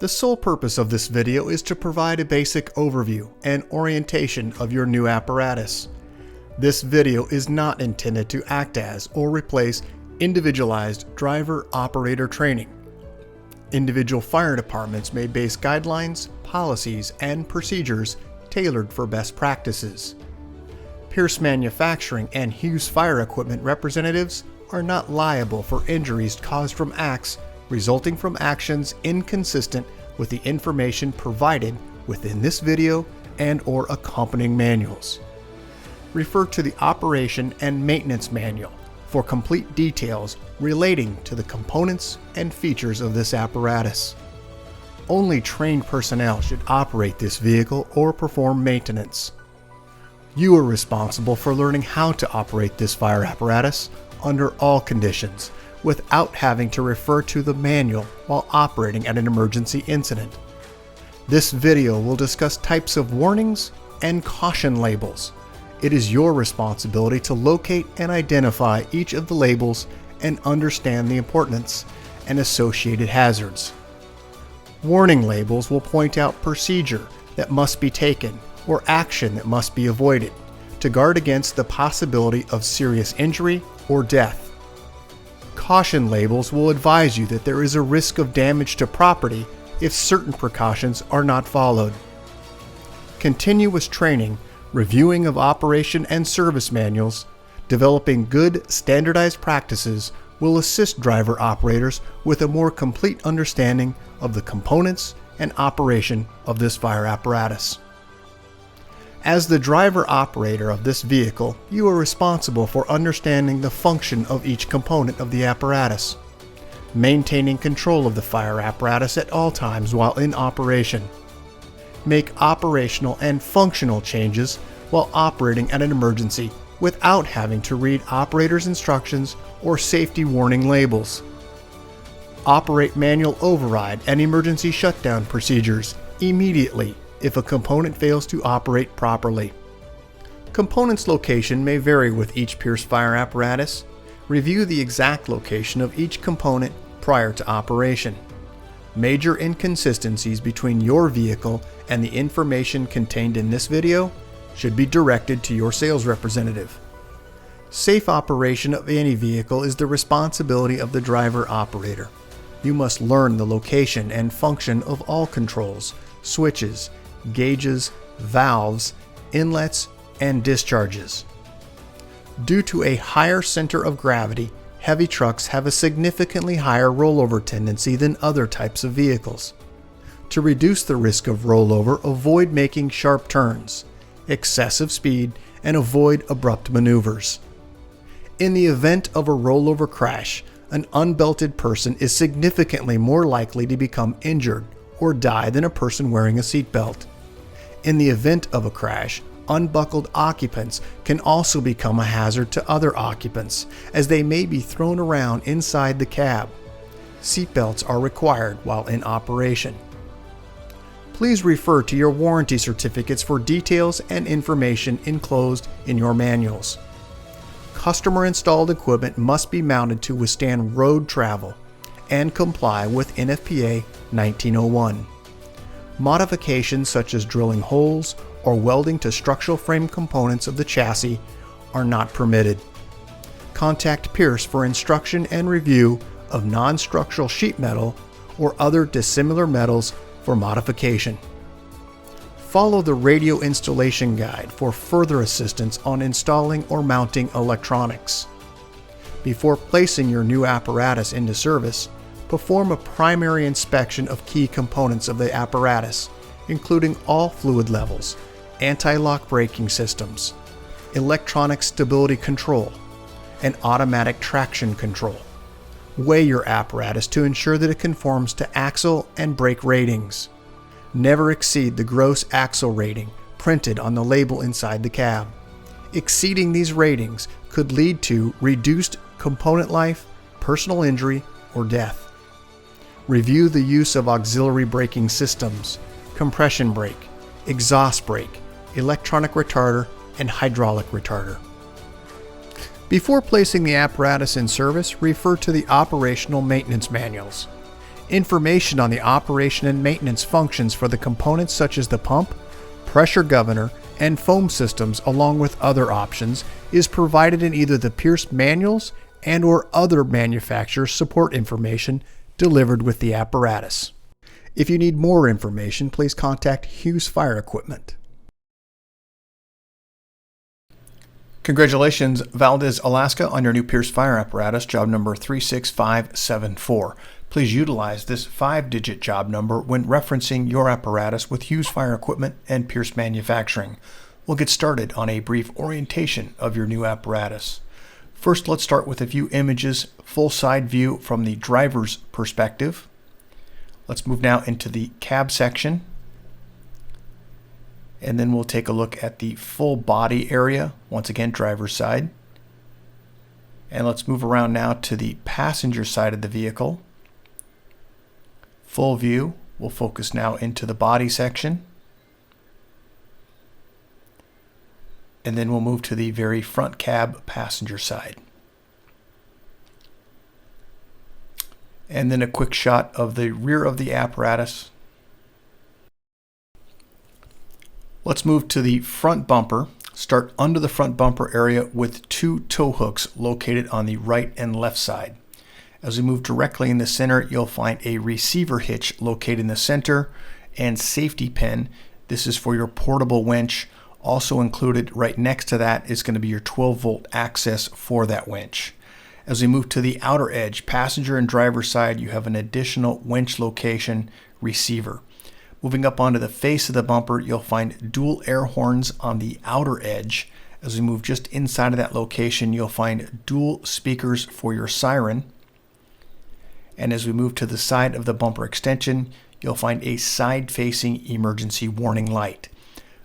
The sole purpose of this video is to provide a basic overview and orientation of your new apparatus. This video is not intended to act as or replace individualized driver-operator training. Individual fire departments may base guidelines, policies, and procedures tailored for best practices. Pierce Manufacturing and Hughes Fire Equipment representatives are not liable for injuries caused from acts resulting from actions inconsistent with the information provided within this video and/or accompanying manuals. Refer to the Operation and Maintenance Manual for complete details relating to the components and features of this apparatus. Only trained personnel should operate this vehicle or perform maintenance. You are responsible for learning how to operate this fire apparatus under all conditions without having to refer to the manual while operating at an emergency incident. This video will discuss types of warnings and caution labels. It is your responsibility to locate and identify each of the labels and understand the importance and associated hazards. Warning labels will point out procedure that must be taken or action that must be avoided to guard against the possibility of serious injury or death. Caution labels will advise you that there is a risk of damage to property if certain precautions are not followed. Continuous training, reviewing of operation and service manuals, developing good standardized practices will assist driver operators with a more complete understanding of the components and operation of this fire apparatus. As the driver operator of this vehicle, you are responsible for understanding the function of each component of the apparatus, maintaining control of the fire apparatus at all times while in operation. Make operational and functional changes while operating at an emergency without having to read operator's instructions or safety warning labels. Operate manual override and emergency shutdown procedures immediately if a component fails to operate properly. Components location may vary with each Pierce fire apparatus. Review the exact location of each component prior to operation. Major inconsistencies between your vehicle and the information contained in this video should be directed to your sales representative. Safe operation of any vehicle is the responsibility of the driver operator. You must learn the location and function of all controls, switches, gauges, valves, inlets, and discharges. Due to a higher center of gravity, heavy trucks have a significantly higher rollover tendency than other types of vehicles. To reduce the risk of rollover, avoid making sharp turns, excessive speed, and avoid abrupt maneuvers. In the event of a rollover crash, an unbelted person is significantly more likely to become injured or die than a person wearing a seatbelt. In the event of a crash, unbuckled occupants can also become a hazard to other occupants, as they may be thrown around inside the cab. Seatbelts are required while in operation. Please refer to your warranty certificates for details and information enclosed in your manuals. Customer-installed equipment must be mounted to withstand road travel and comply with NFPA 1901. Modifications such as drilling holes or welding to structural frame components of the chassis are not permitted. Contact Pierce for instruction and review of non-structural sheet metal or other dissimilar metals for modification. Follow the radio installation guide for further assistance on installing or mounting electronics. Before placing your new apparatus into service, perform a primary inspection of key components of the apparatus, including all fluid levels, anti-lock braking systems, electronic stability control, and automatic traction control. Weigh your apparatus to ensure that it conforms to axle and brake ratings. Never exceed the gross axle rating printed on the label inside the cab. Exceeding these ratings could lead to reduced component life, personal injury, or death. Review the use of auxiliary braking systems, compression brake, exhaust brake, electronic retarder, and hydraulic retarder. Before placing the apparatus in service, refer to the operational maintenance manuals. Information on the operation and maintenance functions for the components such as the pump, pressure governor, and foam systems, along with other options, is provided in either the Pierce manuals and/or other manufacturer support information delivered with the apparatus. If you need more information, please contact Hughes Fire Equipment. Congratulations, Valdez, Alaska, on your new Pierce fire apparatus, job number 36574. Please utilize this 5-digit job number when referencing your apparatus with Hughes Fire Equipment and Pierce Manufacturing. We'll get started on a brief orientation of your new apparatus. First, let's start with a few images, full side view from the driver's perspective. Let's move now into the cab section. And then we'll take a look at the full body area, once again driver's side. And let's move around now to the passenger side of the vehicle. Full view. We'll focus now into the body section. And then we'll move to the very front cab passenger side. And then a quick shot of the rear of the apparatus. Let's move to the front bumper. Start under the front bumper area with 2 tow hooks located on the right and left side. As we move directly in the center, you'll find a receiver hitch located in the center and safety pin. This is for your portable winch. Also included right next to that is going to be your 12-volt access for that winch. As we move to the outer edge, passenger and driver side, you have an additional winch location receiver. Moving up onto the face of the bumper, you'll find dual air horns on the outer edge. As we move just inside of that location, you'll find dual speakers for your siren. And as we move to the side of the bumper extension, you'll find a side-facing emergency warning light.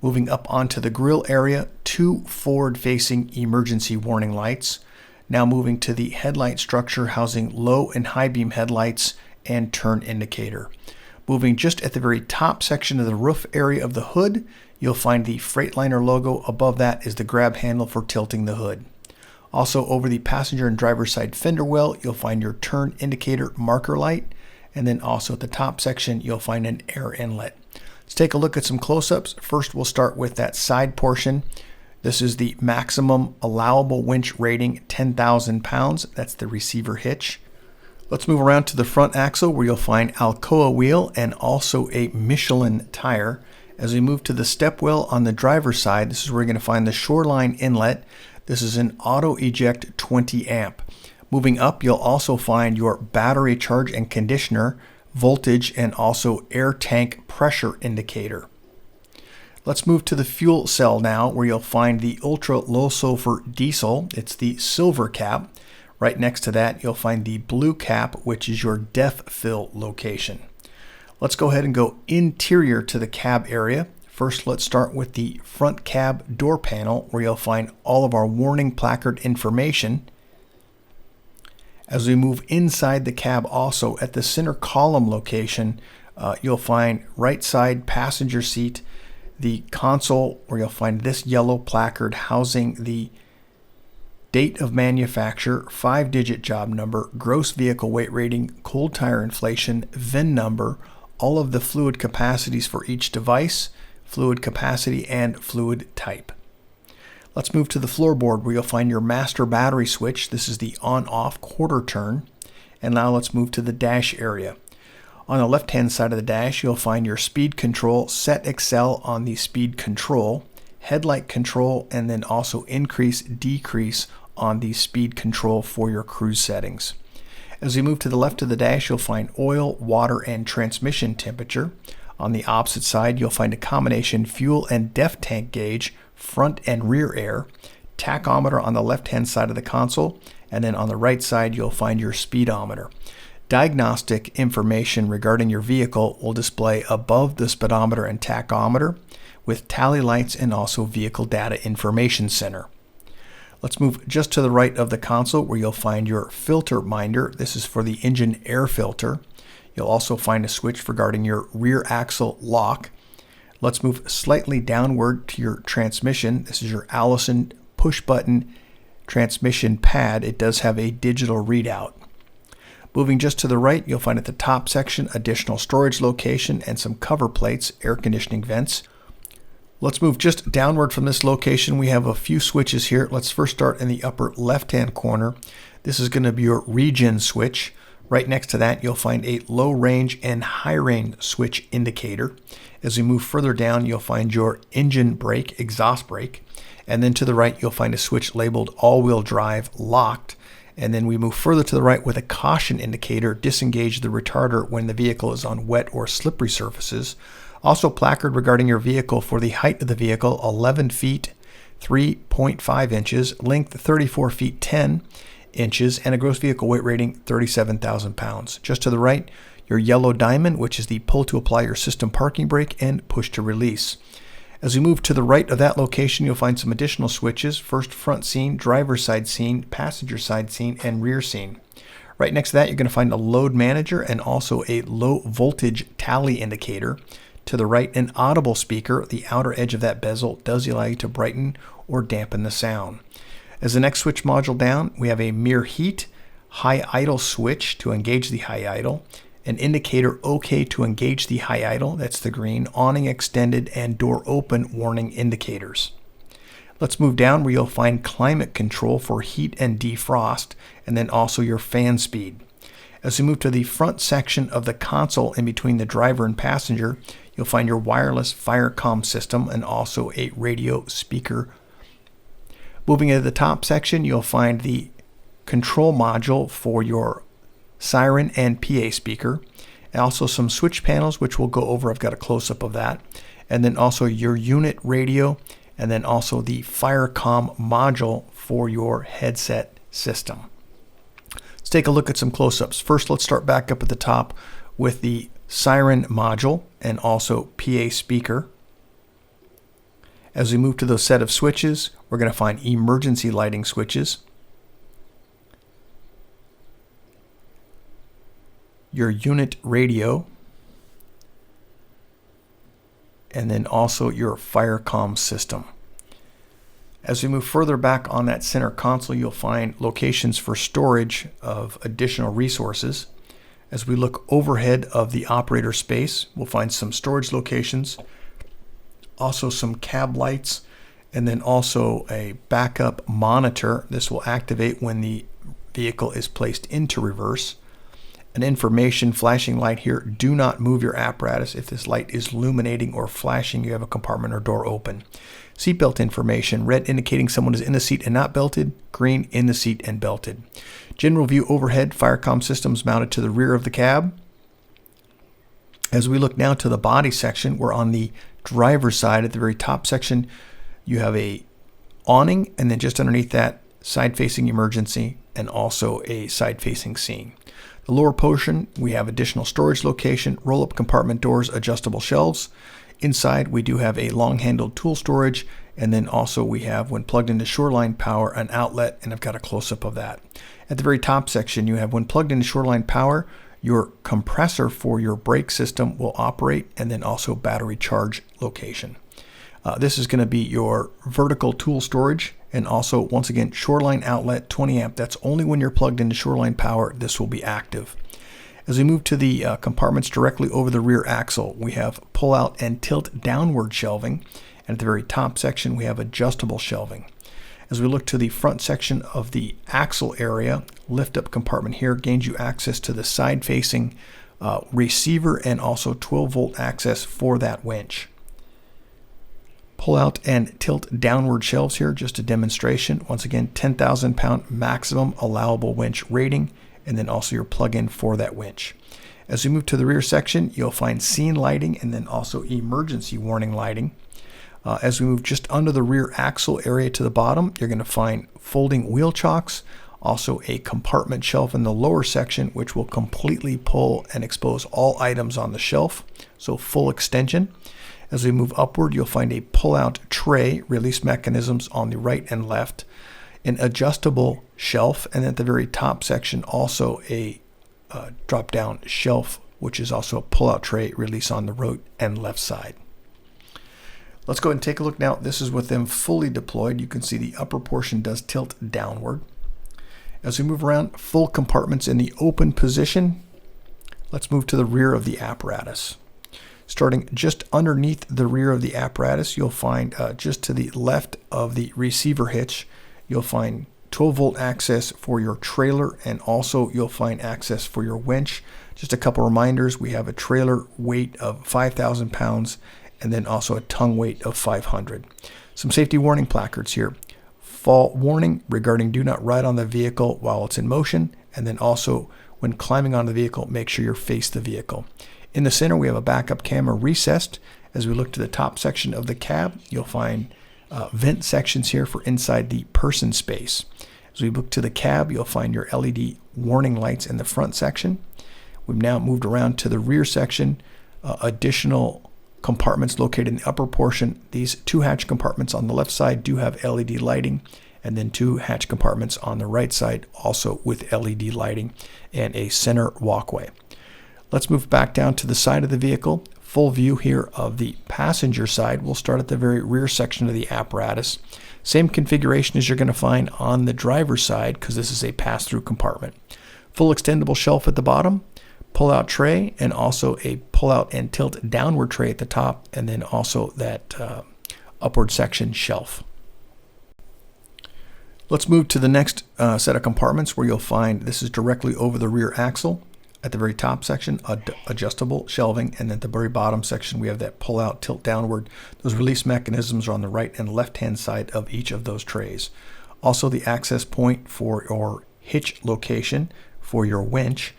Moving up onto the grille area, 2 forward-facing emergency warning lights. Now moving to the headlight structure housing low and high beam headlights and turn indicator. Moving just at the very top section of the roof area of the hood, you'll find the Freightliner logo. Above that is the grab handle for tilting the hood. Also over the passenger and driver side fender well, you'll find your turn indicator marker light. And then also at the top section, you'll find an air inlet. Let's take a look at some close-ups. First, we'll start with that side portion. This is the maximum allowable winch rating, 10,000 pounds. That's the receiver hitch. Let's move around to the front axle where you'll find Alcoa wheel and also a Michelin tire. As we move to the step well on the driver's side, this is where you're going to find the Shoreline inlet. This is an auto eject 20 amp. Moving up, you'll also find your battery charge and conditioner, voltage, and also air tank pressure indicator. Let's move to the fuel cell now where you'll find the ultra low sulfur diesel. It's the silver cap. Right next to that, you'll find the blue cap, which is your DEF fill location. Let's go ahead and go interior to the cab area. First, let's start with the front cab door panel where you'll find all of our warning placard information. As we move inside the cab also at the center column location, you'll find right side passenger seat, the console where you'll find this yellow placard housing the date of manufacture, 5-digit job number, gross vehicle weight rating, cold tire inflation, VIN number, all of the fluid capacities for each device, fluid capacity, and fluid type. Let's move to the floorboard where you'll find your master battery switch. This is the on-off quarter turn. And now let's move to the dash area. On the left-hand side of the dash, you'll find your speed control, set Excel on the speed control, headlight control, and then also increase, decrease on the speed control for your cruise settings. As we move to the left of the dash, you'll find oil, water, and transmission temperature. On the opposite side, you'll find a combination fuel and def tank gauge, front and rear air, tachometer on the left-hand side of the console, and then on the right side, you'll find your speedometer. Diagnostic information regarding your vehicle will display above the speedometer and tachometer with tally lights and also vehicle data information center. Let's move just to the right of the console where you'll find your filter minder. This is for the engine air filter. You'll also find a switch regarding your rear axle lock. Let's move slightly downward to your transmission. This is your Allison push button transmission pad. It does have a digital readout. Moving just to the right, you'll find at the top section additional storage location and some cover plates, air conditioning vents. Let's move just downward from this location. We have a few switches here. Let's first start in the upper left-hand corner. This is going to be your regen switch. Right next to that, you'll find a low range and high range switch indicator. As we move further down, you'll find your engine brake, exhaust brake. And then to the right, you'll find a switch labeled all-wheel drive locked. And then we move further to the right with a caution indicator, disengage the retarder when the vehicle is on wet or slippery surfaces. Also placard regarding your vehicle for the height of the vehicle, 11 feet 3.5 inches, length 34 feet 10 inches, and a gross vehicle weight rating 37,000 pounds. Just to the right, your yellow diamond, which is the pull to apply your system parking brake and push to release. As we move to the right of that location, you'll find some additional switches. First, front scene, driver's side scene, passenger side scene, and rear scene. Right next to that, you're going to find a load manager and also a low voltage tally indicator. To the right, an audible speaker. The outer edge of that bezel does allow you to brighten or dampen the sound. As the next switch module down, we have a mirror heat, high idle switch to engage the high idle, an indicator OK to engage the high idle, that's the green, awning extended, and door open warning indicators. Let's move down where you'll find climate control for heat and defrost, and then also your fan speed. As we move to the front section of the console in between the driver and passenger, you'll find your wireless fire comm system and also a radio speaker. Moving into the top section, you'll find the control module for your siren and PA speaker, and also some switch panels, which we'll go over. I've got a close-up of that. And then also your unit radio, and then also the fire comm module for your headset system. Let's take a look at some close-ups. First, let's start back up at the top with the siren module and also PA speaker. As we move to those set of switches, we're going to find emergency lighting switches, your unit radio, and then also your fire comm system. As we move further back on that center console, you'll find locations for storage of additional resources. As we look overhead of the operator space, we'll find some storage locations, also some cab lights, and then also a backup monitor. This will activate when the vehicle is placed into reverse. An information flashing light here. Do not move your apparatus if this light is illuminating or flashing. You have a compartment or door open. Seatbelt information. Red indicating someone is in the seat and not belted. Green in the seat and belted. General view overhead. Fire comm systems mounted to the rear of the cab. As we look now to the body section, we're on the driver's side. At the very top section, you have a awning, and then just underneath that, side-facing emergency and also a side-facing scene. The lower portion, we have additional storage location, roll-up compartment doors, adjustable shelves. Inside, we do have a long-handled tool storage, and then also we have, when plugged into Shoreline Power, an outlet, and I've got a close-up of that. At the very top section, you have, when plugged into Shoreline Power, your compressor for your brake system will operate, and then also battery charge location. This is going to be your vertical tool storage, and also, once again, Shoreline outlet 20 amp. That's only when you're plugged into Shoreline Power, this will be active. As we move to the compartments directly over the rear axle, we have pull out and tilt downward shelving. And at the very top section, we have adjustable shelving. As we look to the front section of the axle area, lift up compartment here gains you access to the side facing receiver and also 12-volt access for that winch. Pull out and tilt downward shelves here, just a demonstration. Once again, 10,000 pound maximum allowable winch rating, and then also your plug-in for that winch. As we move to the rear section, you'll find scene lighting and then also emergency warning lighting. As we move just under the rear axle area to the bottom, you're going to find folding wheel chocks, also a compartment shelf in the lower section, which will completely pull and expose all items on the shelf, so full extension. As we move upward, you'll find a pull-out tray, release mechanisms on the right and left, an adjustable shelf, and at the very top section, also a drop-down shelf, which is also a pull-out tray, release on the right and left side. Let's go ahead and take a look now. This is with them fully deployed. You can see the upper portion does tilt downward. As we move around, full compartments in the open position. Let's move to the rear of the apparatus. Starting just underneath the rear of the apparatus, you'll find just to the left of the receiver hitch, you'll find 12-volt access for your trailer, and also you'll find access for your winch. Just a couple reminders, we have a trailer weight of 5,000 pounds and then also a tongue weight of 500. Some safety warning placards here. Fall warning regarding do not ride on the vehicle while it's in motion, and then also when climbing on the vehicle, make sure you face the vehicle. In the center, we have a backup camera recessed. As we look to the top section of the cab, you'll find vent sections here for inside the person space. As we look to the cab, you'll find your LED warning lights in the front section. We've now moved around to the rear section. Additional compartments located in the upper portion. These 2 hatch compartments on the left side do have LED lighting, and then 2 hatch compartments on the right side also with LED lighting and a center walkway. Let's move back down to the side of the vehicle. Full view here of the passenger side. We'll start at the very rear section of the apparatus. Same configuration as you're going to find on the driver's side because this is a pass-through compartment. Full extendable shelf at the bottom, pull-out tray, and also a pull-out and tilt downward tray at the top, and then also that upward section shelf. Let's move to the next set of compartments where you'll find this is directly over the rear axle. At the very top section, adjustable shelving, and at the very bottom section, we have that pull-out, tilt downward. Those release mechanisms are on the right and left-hand side of each of those trays. Also, the access point for your hitch location for your winch.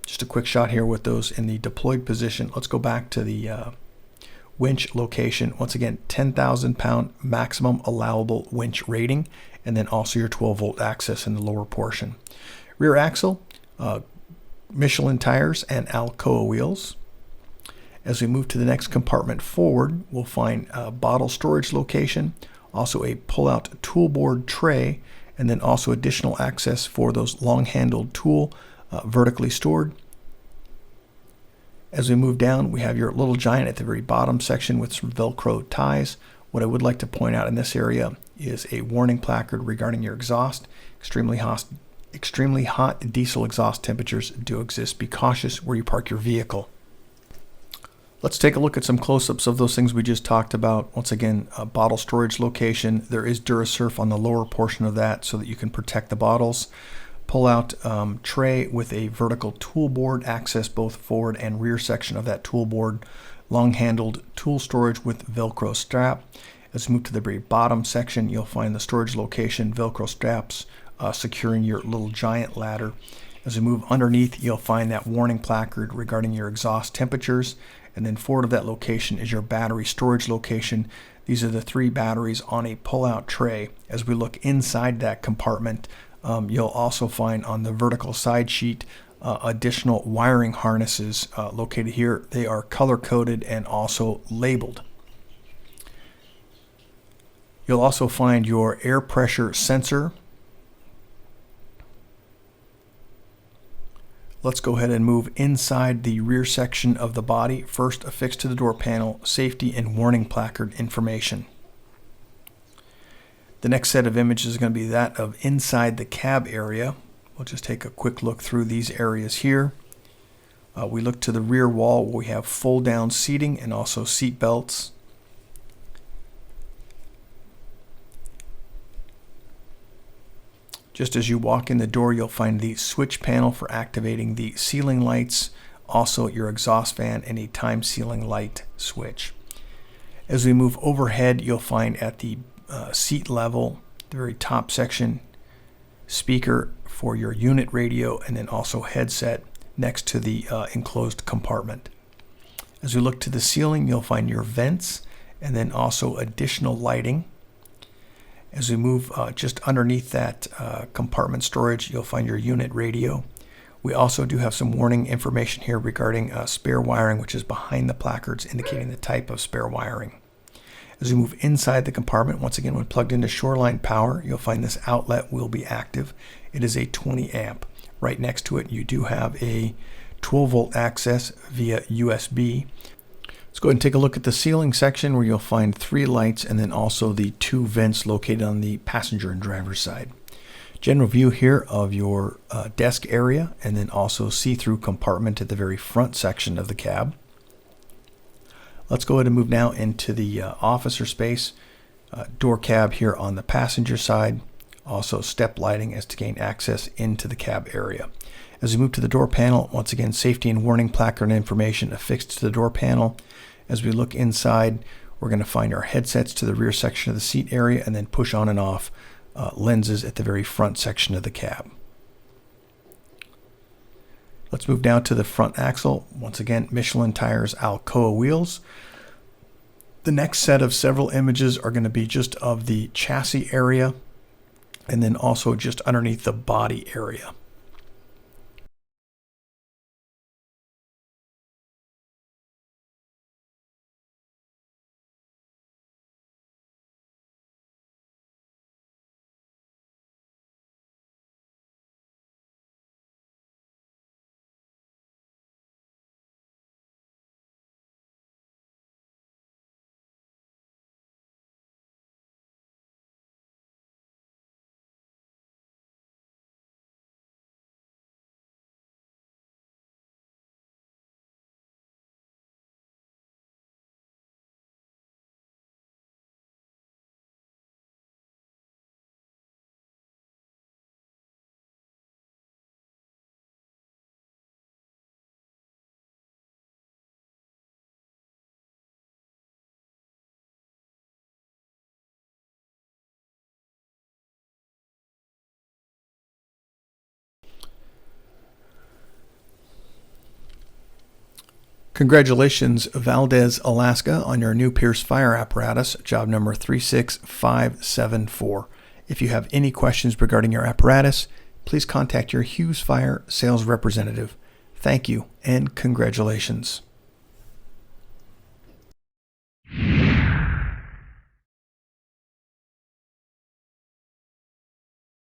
Just a quick shot here with those in the deployed position. Let's go back to the winch location. Once again, 10,000 pound maximum allowable winch rating, and then also your 12-volt access in the lower portion. Rear axle, Michelin tires and Alcoa wheels. As we move to the next compartment forward, we'll find a bottle storage location, also a pull-out toolboard tray, and then also additional access for those long-handled tool vertically stored. As we move down, we have your little giant at the very bottom section with some Velcro ties. What I would like to point out in this area is a warning placard regarding your exhaust. Extremely hot diesel exhaust temperatures do exist. Be cautious where you park your vehicle. Let's take a look at some close-ups of those things we just talked about. Once again, a bottle storage location. There is DuraSurf on the lower portion of that so that you can protect the bottles. Pull-out tray with a vertical tool board, access both forward and rear section of that tool board. Long-handled tool storage with Velcro strap. As we move to the very bottom section, you'll find the storage location, Velcro straps, securing your little giant ladder. As we move underneath, you'll find that warning placard regarding your exhaust temperatures, and then forward of that location is your battery storage location. These are the 3 batteries on a pull-out tray. As we look inside that compartment, you'll also find on the vertical side sheet additional wiring harnesses located here. They are color-coded and also labeled. You'll also find your air pressure sensor. Let's go ahead and move inside the rear section of the body. First, affixed to the door panel, safety and warning placard information. The next set of images is going to be that of inside the cab area. We'll just take a quick look through these areas here. We look to the rear wall where we have fold-down seating and also seat belts. Just as you walk in the door, you'll find the switch panel for activating the ceiling lights, also your exhaust fan and a time ceiling light switch. As we move overhead, you'll find at the seat level, the very top section, speaker for your unit radio, and then also headset next to the enclosed compartment. As we look to the ceiling, you'll find your vents and then also additional lighting. As we move just underneath that compartment storage, you'll find your unit radio. We also do have some warning information here regarding spare wiring, which is behind the placards indicating the type of spare wiring. As we move inside the compartment, once again, when plugged into Shoreline Power, you'll find this outlet will be active. It is a 20 amp. Right next to it, you do have a 12-volt access via USB. Let's go ahead and take a look at the ceiling section where you'll find 3 lights and then also the 2 vents located on the passenger and driver's side. General view here of your desk area, and then also see-through compartment at the very front section of the cab. Let's go ahead and move now into the officer space. Door cab here on the passenger side. Also step lighting as to gain access into the cab area. As we move to the door panel, once again, safety and warning placard information affixed to the door panel. As we look inside, we're going to find our headsets to the rear section of the seat area, and then push on and off lenses at the very front section of the cab. Let's move down to the front axle. Once again, Michelin tires, Alcoa wheels. The next set of several images are going to be just of the chassis area, and then also just underneath the body area. Congratulations, Valdez, Alaska, on your new Pierce fire apparatus, job number 36574. If you have any questions regarding your apparatus, please contact your Hughes Fire sales representative. Thank you and congratulations.